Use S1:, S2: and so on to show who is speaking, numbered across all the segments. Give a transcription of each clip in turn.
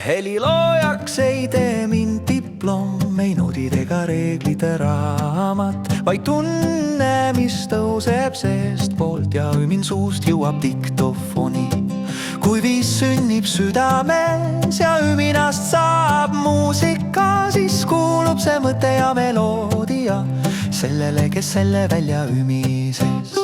S1: Heliloojaks ei tee mind diplom, ei noodid ega reeglite raamat, vaid tunne, mis tõuseb seestpoolt ja hüümin suust jõuab diktofoni. Kui viis sünnib südames ja hüüminast saab muusika, siis kuulub see mõte ja meloodia sellele, kes selle välja hüümises.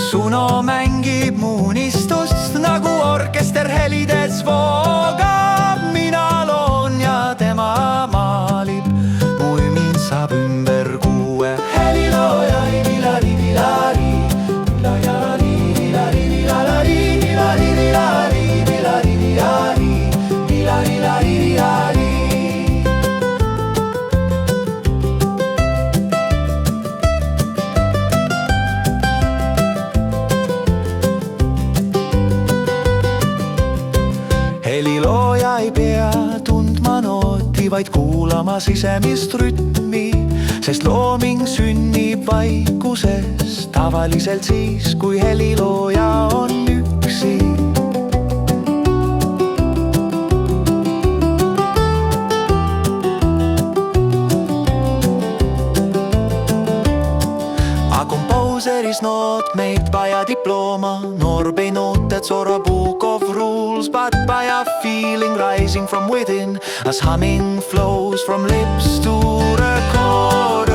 S1: Suno mängib mu unistust nagu orkester helides voogab. Mina loon ja tema maalib, mu hüümin saab ümber kuue. Helilooja, vilari, vilari, vilari, vilari, vilari, vilari, vilari, vilari, vilari, vilari, vilari, vilari. Helilooja ei pea tundma nooti, vaid kuulama sisemist rütmi, sest looming sünnib vaikuses, tavaliselt siis, kui helilooja on üksi. A composer is not made by a diploma, nor by noted or a book of rules, but by a feeling rising from within, as humming flows from lips to recorder.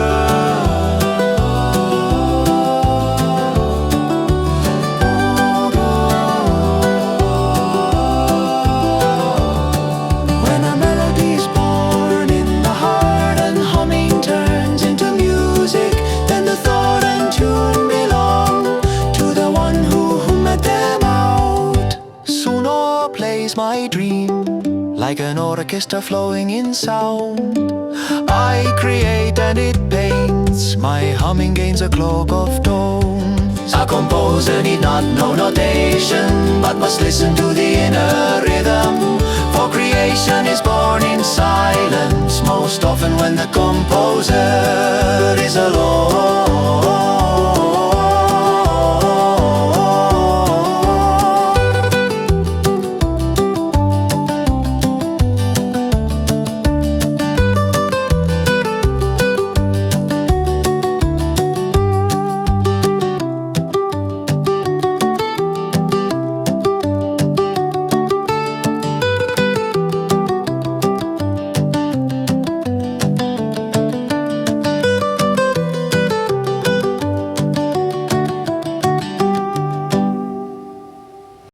S1: When a melody is born in the heart and humming turns into music, then the thought and tune belong to the one who hummed them out. Suno plays my dream like an orchestra flowing in sound. I create and it paints, my humming gains a cloak of tones. A composer need not know notation, but must listen to the inner rhythm, for creation is born in silence, most often when the composer is alone.